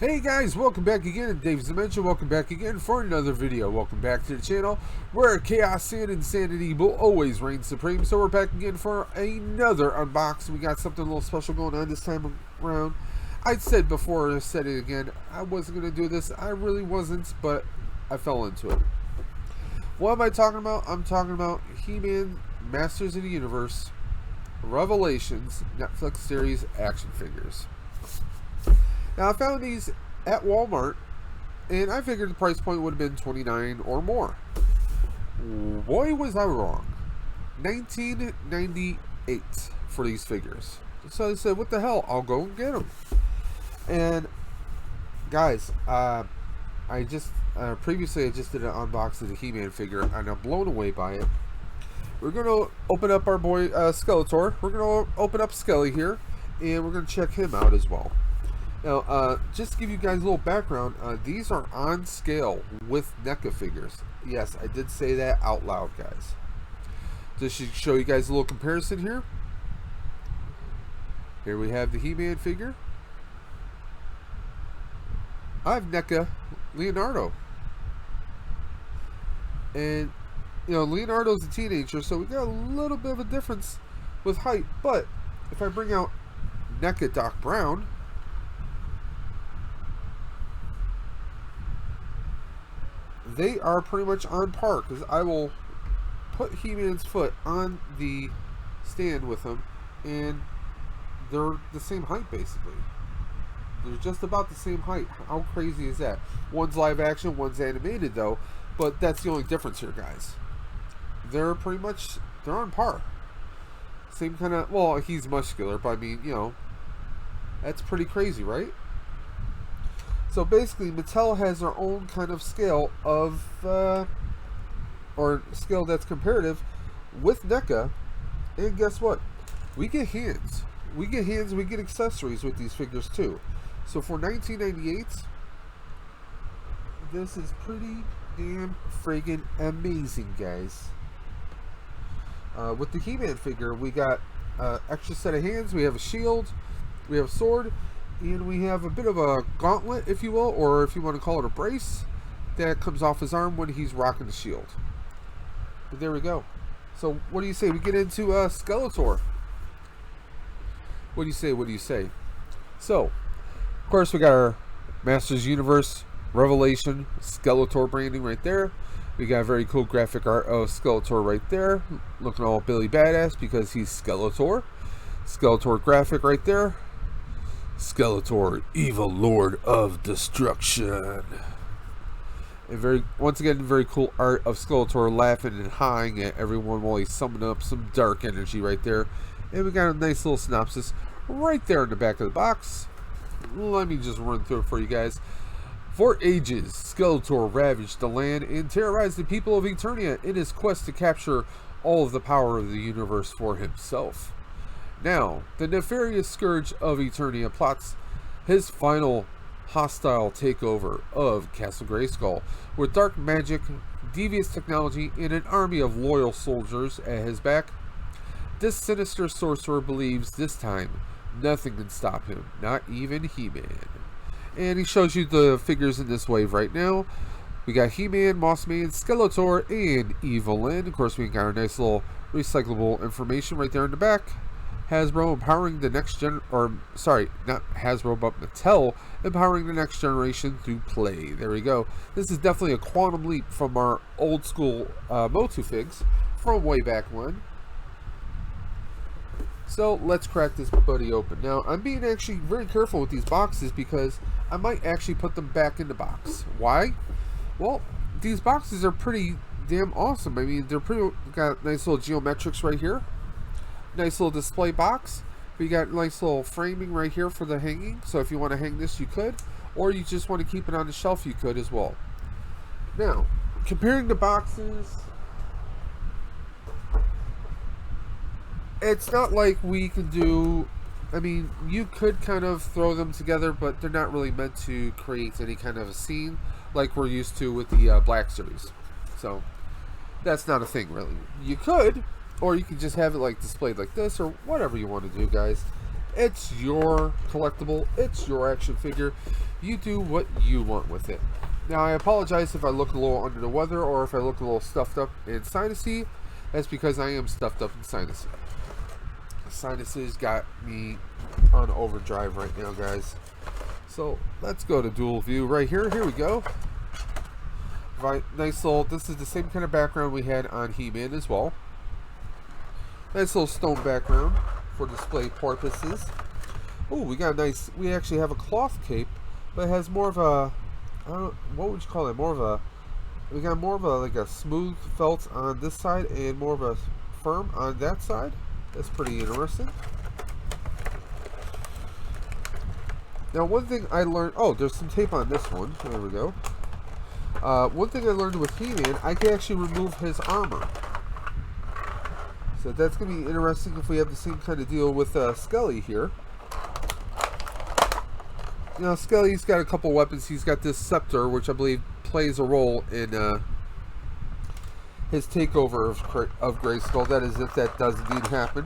Hey guys, welcome back again. Dave's Dimension, welcome back again for another video. Welcome back to the channel where chaos and insanity will always reign supreme. So we're back again for another unboxing. We got something a little special going on this time around. I said before, I said it again, I wasn't going to do this. I really wasn't, but I fell into it. What am I talking about? I'm talking about He-Man Masters of the Universe Revelations Netflix series action figures. Now, I found these at Walmart, and I figured the price point would have been $29 or more. Boy, was I wrong. $19.98 for these figures. So I said, what the hell? I'll go and get them. And, guys, previously I just did an unboxing of the He-Man figure, and I'm blown away by it. We're going to open up our boy Skeletor. We're going to open up Skelly here, and we're going to check him out as well. Now, just to give you guys a little background, these are on scale with NECA figures. Yes, I did say that out loud, guys. Just to show you guys a little comparison here. Here we have the He-Man figure. I have NECA Leonardo. And, you know, Leonardo's a teenager, so we got a little bit of a difference with height. But, if I bring out NECA Doc Brown, they are pretty much on par, because I will put He-Man's foot on the stand with him, and they're the same height, basically. They're just about the same height. How crazy is that? One's live action, one's animated, though, but that's the only difference here, guys. They're pretty much, they're on par. Same kind of, well, he's muscular, but I mean, you know, that's pretty crazy, right? So basically, Mattel has their own kind of scale of, or scale that's comparative with NECA. And guess what? We get hands. We get hands, we get accessories with these figures too. So for $19.98, this is pretty damn friggin' amazing, guys. With the He-Man figure, we got extra set of hands, we have a shield, we have a sword, and we have a bit of a gauntlet, if you will, or if you want to call it a brace, that comes off his arm when he's rocking the shield. But there we go. So what do you say? We get into Skeletor. What do you say? What do you say? So, of course, we got our Masters Universe Revelation Skeletor branding right there. We got a very cool graphic art of Skeletor right there, looking all Billy Badass because he's Skeletor. Skeletor graphic right there. Skeletor, evil lord of destruction. And once again, very cool art of Skeletor laughing and hawing at everyone while he's summoning up some dark energy right there. And we got a nice little synopsis right there in the back of the box. Let me just run through it for you guys. For ages, Skeletor ravaged the land and terrorized the people of Eternia in his quest to capture all of the power of the universe for himself. Now, the nefarious scourge of Eternia plots his final hostile takeover of Castle Grayskull with dark magic, devious technology, and an army of loyal soldiers at his back. This sinister sorcerer believes this time nothing can stop him, not even He-Man. And he shows you the figures in this wave right now. We got He-Man, Mossman, Skeletor, and Evil Lyn. Of course, we got our nice little recyclable information right there in the back. Hasbro empowering the next not Hasbro, but Mattel empowering the next generation through play. There we go. This is definitely a quantum leap from our old school Motu figs from way back when. So let's crack this buddy open. Now, I'm being actually very careful with these boxes because I might actually put them back in the box. Why? Well, these boxes are pretty damn awesome. I mean, they're got nice little geometrics right here. Nice little display box. We got nice little framing right here for the hanging. So if you want to hang this, you could. Or you just want to keep it on the shelf, you could as well. Now, comparing the boxes, it's not like we can do, I mean, you could kind of throw them together, but they're not really meant to create any kind of a scene like we're used to with the Black Series. So, that's not a thing, really. You could, or you could just have it like displayed like this, or whatever you want to do, guys. It's your collectible. It's your action figure. You do what you want with it. Now, I apologize if I look a little under the weather or if I look a little stuffed up and sinusy. That's because I am stuffed up and sinusy. Sinuses got me on overdrive right now, guys. So let's go to dual view right here. Here we go. Right, nice little. This is the same kind of background we had on He-Man as well. Nice little stone background for display purposes. Oh, we got a nice. We actually have a cloth cape, but it has more of a. I don't, what would you call it? More of a. We got more of a like a smooth felt on this side and more of a firm on that side. That's pretty interesting. Now, one thing I learned. Oh, there's some tape on this one. There we go. One thing I learned with He-Man, I can actually remove his armor. So that's going to be interesting if we have the same kind of deal with Skelly here. You know, Skelly's got a couple weapons. He's got this scepter, which I believe plays a role in his takeover of Grayskull. That is, if that does indeed happen.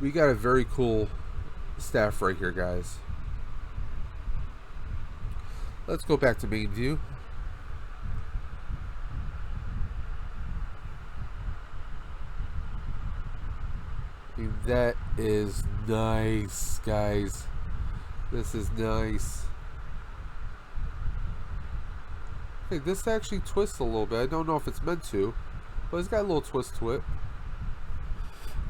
We got a very cool staff right here, guys. Let's go back to main view. That is nice, guys. This is nice. Hey, this actually twists a little bit. I don't know if it's meant to, but it's got a little twist to it.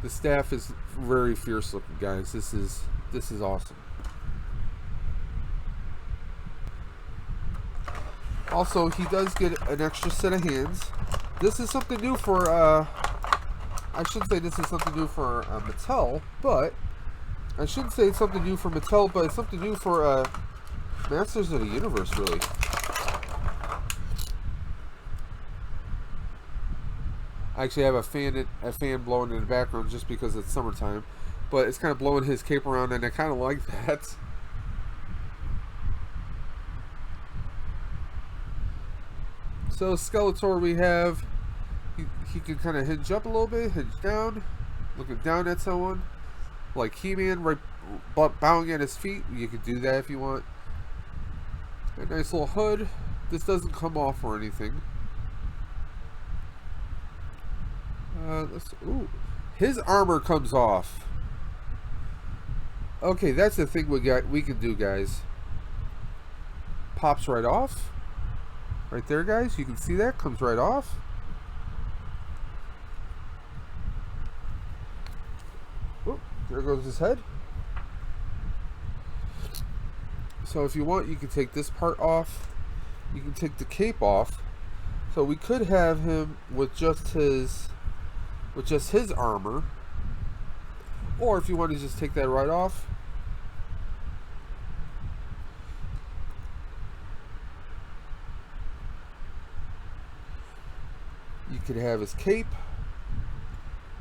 The staff is very fierce looking, guys. This is awesome. Also, he does get an extra set of hands. This is something new for, I shouldn't say this is something new for Mattel, but I shouldn't say it's something new for Mattel, but it's something new for Masters of the Universe, really. I actually have a fan blowing in the background just because it's summertime, but it's kind of blowing his cape around, and I kind of like that. So Skeletor, we have, he can kind of hinge up a little bit, hinge down, looking down at someone, like He-Man, right, bowing at his feet. You can do that if you want. A nice little hood. This doesn't come off or anything. Ooh, his armor comes off. Okay, that's the thing we can do, guys. Pops right off. Right there, guys. You can see that comes right off. Oh, there goes his head. So if you want, you can take this part off. You can take the cape off. So we could have him with just his armor. Or if you want to just take that right off. You could have his cape.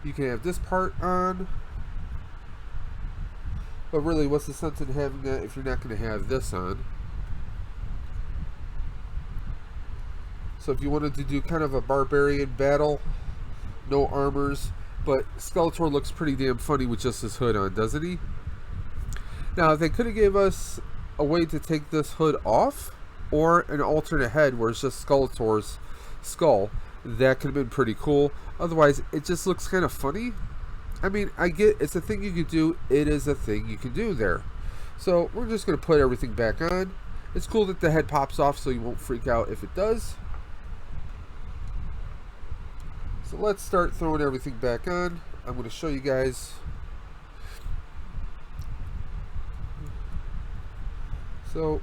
You can have this part on. But really, what's the sense in having that if you're not going to have this on? So if you wanted to do kind of a barbarian battle, no armors, but Skeletor looks pretty damn funny with just his hood on, doesn't he? Now, if they could have gave us a way to take this hood off, or an alternate head where it's just Skeletor's skull, that could have been pretty cool. Otherwise, it just looks kind of funny. I mean, I get it's a thing you can do. It is a thing you can do there. So we're just going to put everything back on. It's cool that the head pops off so you won't freak out if it does. So let's start throwing everything back on. I'm going to show you guys. So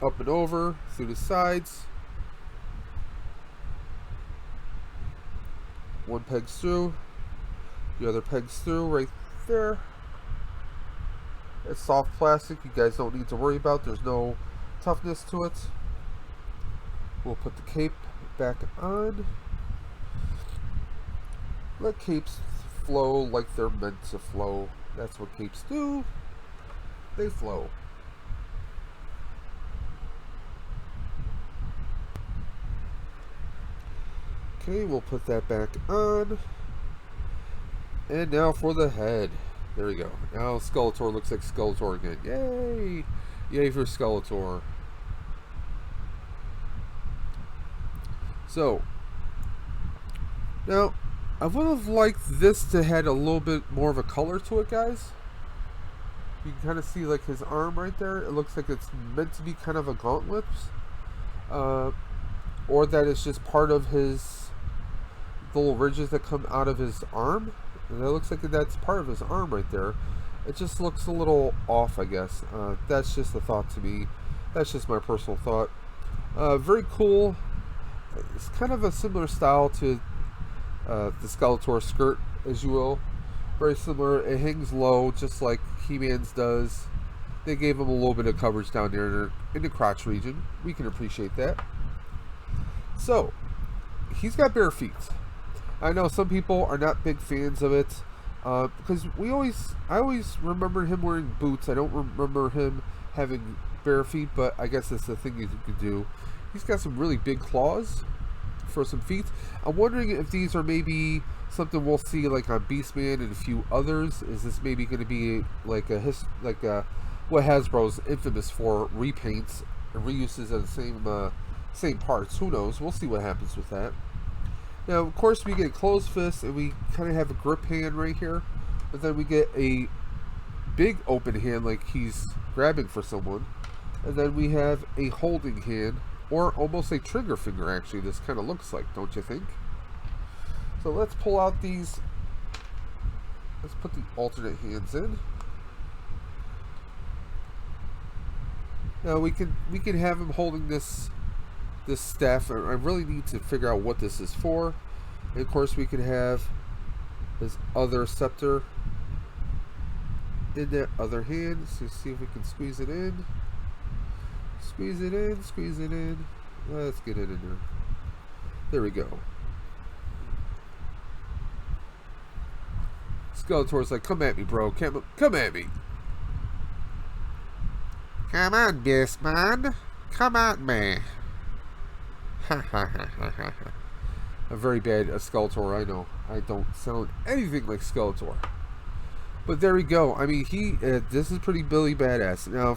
up and over, through the sides. One peg's through. The other peg's through right there. It's soft plastic. You guys don't need to worry about. There's no toughness to it. We'll put the cape back on. Let capes flow like they're meant to flow. That's what capes do. They flow. Okay, we'll put that back on. And now for the head. There we go. Now Skeletor looks like Skeletor again. Yay! Yay for Skeletor. So, now, I would have liked this to had a little bit more of a color to it, guys. You can kind of see like his arm right there. It looks like it's meant to be kind of a gauntlet. Or that it's just part of his little ridges that come out of his arm. And it looks like that's part of his arm right there. It just looks a little off, I guess. That's just a thought to me. That's just my personal thought. Very cool. It's kind of a similar style to the Skeletor skirt, as you will. Very similar. It hangs low, just like He-Man's does. They gave him a little bit of coverage down there in the crotch region. We can appreciate that. So, he's got bare feet. I know some people are not big fans of it because I always remember him wearing boots. I don't remember him having bare feet, but I guess that's the thing you could do. He's got some really big claws for some feet. I'm wondering if these are maybe something we'll see like on Beastman and a few others. Is this maybe going to be like what Hasbro's infamous for, repaints and reuses of the same parts? Who knows? We'll see what happens with that. Now, of course, we get closed fist and we kind of have a grip hand right here, but then we get a big open hand like he's grabbing for someone, and then we have a holding hand, or almost a trigger finger, actually, this kind of looks like, don't you think? So let's pull out these, let's put the alternate hands in. Now we can have him holding this staff. I really need to figure out what this is for. And of course we can have his other scepter in that other hand. So see if we can squeeze it in. Squeeze it in, squeeze it in. Let's get it in there. There we go. Skeletor's like, come at me, bro. Come at me. Come on, Beastman. Come at me. Ha ha ha ha ha. I'm very bad at Skeletor, I know. I don't sound anything like Skeletor. But there we go. I mean, this is pretty Billy Badass. Now,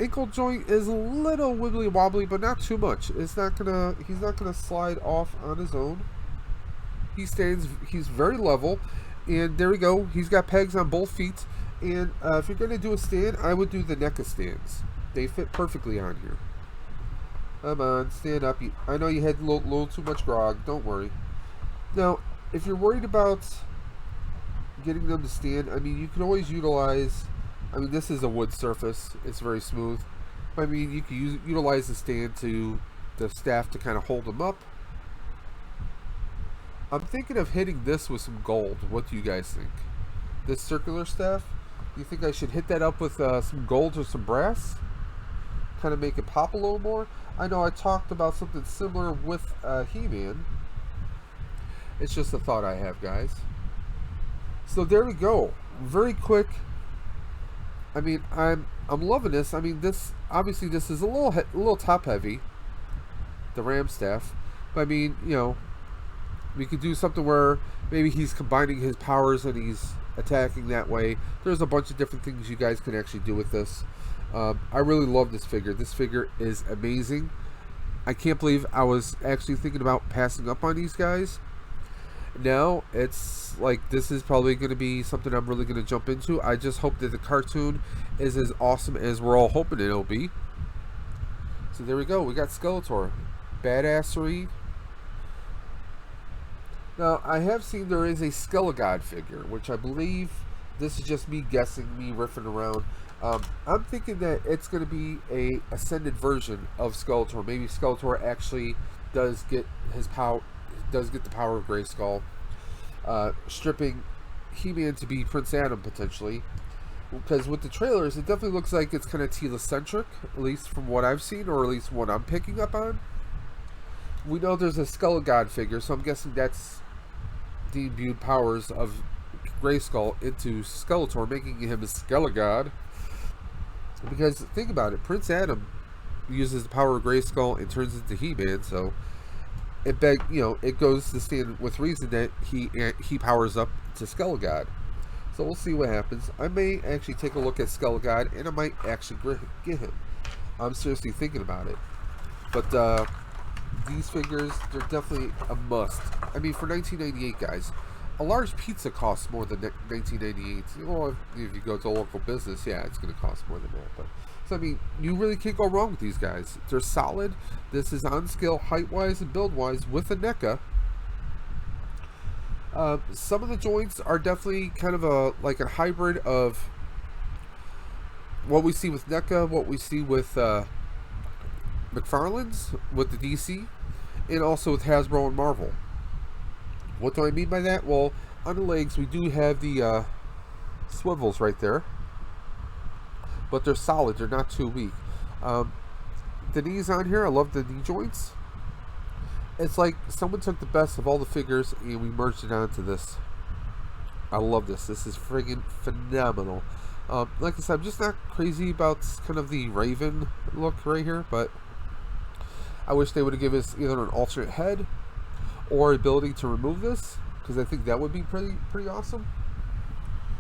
ankle joint is a little wibbly wobbly, but not too much. He's not gonna slide off on his own. He's very level. And there we go. He's got pegs on both feet. And if you're going to do a stand, I would do the NECA stands. They fit perfectly on here. Come on, stand up. I know you had a little too much grog. Don't worry. Now, if you're worried about getting them to stand, I mean, you can always utilize... I mean, this is a wood surface. It's very smooth. I mean, you can utilize the stand the staff to kind of hold them up. I'm thinking of hitting this with some gold. What do you guys think? This circular staff? Do you think I should hit that up with some gold or some brass? Kind of make it pop a little more? I know I talked about something similar with He-Man. It's just a thought I have, guys. So there we go. Very quick. I mean, I'm loving this. I mean, this is a little top heavy, the ram staff. But I mean, you know, we could do something where maybe he's combining his powers and he's attacking that way. There's a bunch of different things you guys can actually do with this. I really love this figure. This figure is amazing. I can't believe I was actually thinking about passing up on these guys. Now it's like this is probably going to be something I'm really going to jump into. I just hope that the cartoon is as awesome as we're all hoping it'll be. So there we go. We got Skeletor. Badassery. Now, I have seen there is a Skelegod figure, which I believe, this is just me guessing, me riffing around. I'm thinking that it's going to be a ascended version of Skeletor. Maybe Skeletor actually does get the power of Grayskull, stripping He-Man to be Prince Adam potentially. Because with the trailers, it definitely looks like it's kind of Teela-centric, at least from what I've seen, or at least what I'm picking up on. We know there's a Skelegod figure, so I'm guessing that's the imbued powers of Grayskull into Skeletor, making him a Skelegod. Because think about it, Prince Adam uses the power of Grayskull and turns into He-Man, so it goes to stand with reason that he powers up to Skelegod. So we'll see what happens. I may actually take a look at Skelegod, and I might actually get him. I'm seriously thinking about it. But these figures, they're definitely a must. I mean, for 1998, guys, a large pizza costs more than 1998. Well, if you go to a local business, yeah, it's going to cost more than that. But so I mean, you really can't go wrong with these guys. They're solid. This is on scale, height-wise and build-wise, with a NECA. Some of the joints are definitely kind of like a hybrid of what we see with NECA, what we see with McFarlane's, with the DC, and also with Hasbro and Marvel. What do I mean by that? Well, on the legs we do have the swivels right there, but they're solid. They're not too weak. The knees on here, I love the knee joints. It's like someone took the best of all the figures and we merged it onto this. I love this. This is friggin' phenomenal. Like I said, I'm just not crazy about kind of the Raven look right here, but I wish they would have given us either an alternate head or ability to remove this, because I think that would be pretty awesome.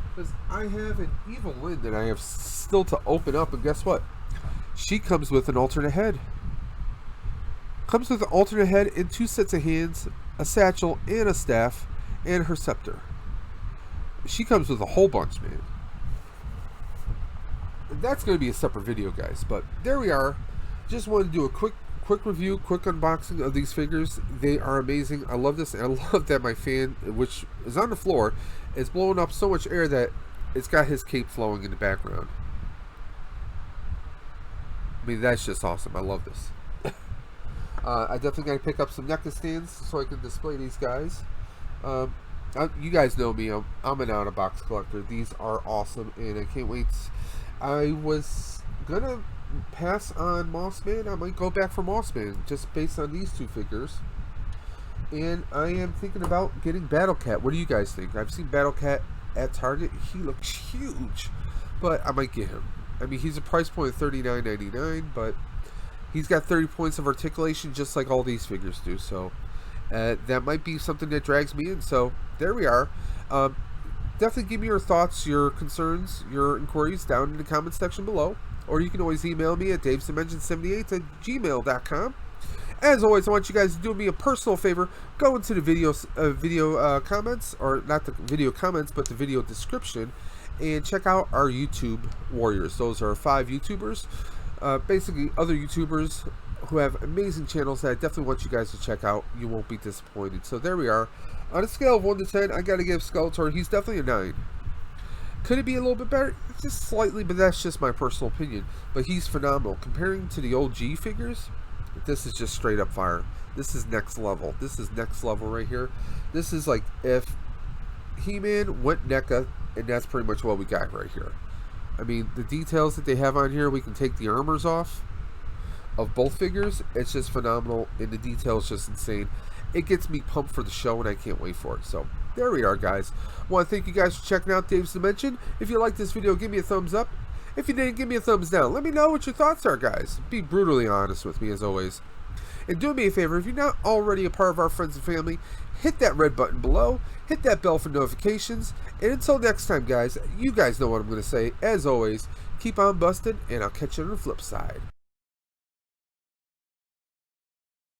Because I have an Evil Lynn that I have still to open up, and guess what? She comes with an alternate head. Comes with an alternate head and 2 sets of hands, a satchel and a staff, and her scepter. She comes with a whole bunch, man. That's going to be a separate video, guys. But there we are. Just wanted to do a quick review, quick unboxing of these figures. They are amazing. I love this, and I love that my fan, which is on the floor, is blowing up so much air that it's got his cape flowing in the background. I mean, that's just awesome. I love this. I definitely got to pick up some NECA stands so I can display these guys. You guys know me. I'm an out-of-box collector. These are awesome, and I can't wait. I was going to pass on Mossman. I might go back for Mossman just based on these 2 figures. And I am thinking about getting Battle Cat. What do you guys think? I've seen Battle Cat at Target. He looks huge, but I might get him. I mean, he's a price point of $39.99, but he's got 30 points of articulation just like all these figures do. So that might be something that drags me in. So there we are. Definitely give me your thoughts, your concerns, your inquiries down in the comments section below. Or you can always email me at davesdimension78@gmail.com. As always, I want you guys to do me a personal favor. Go into the video comments, or not the video comments, but the video description, and check out our YouTube warriors. Those are 5 YouTubers, basically other YouTubers who have amazing channels that I definitely want you guys to check out. You won't be disappointed. So there we are. On a scale of 1 to 10, I got to give Skeletor, he's definitely a 9. Could it be a little bit better? Just slightly, but that's just my personal opinion. But he's phenomenal. Comparing to the OG figures, this is just straight up fire. This is next level. This is next level right here. This is like if He-Man went NECA, and that's pretty much what we got right here. I mean, the details that they have on here, we can take the armors off of both figures. It's just phenomenal, and the detail is just insane. It gets me pumped for the show, and I can't wait for it. So there we are, guys. I want to thank you guys for checking out Dave's Dimension. If you liked this video, give me a thumbs up. If you didn't, give me a thumbs down. Let me know what your thoughts are, guys. Be brutally honest with me, as always. And do me a favor, if you're not already a part of our friends and family, hit that red button below. Hit that bell for notifications. And until next time, guys, you guys know what I'm going to say. As always, keep on busting, and I'll catch you on the flip side.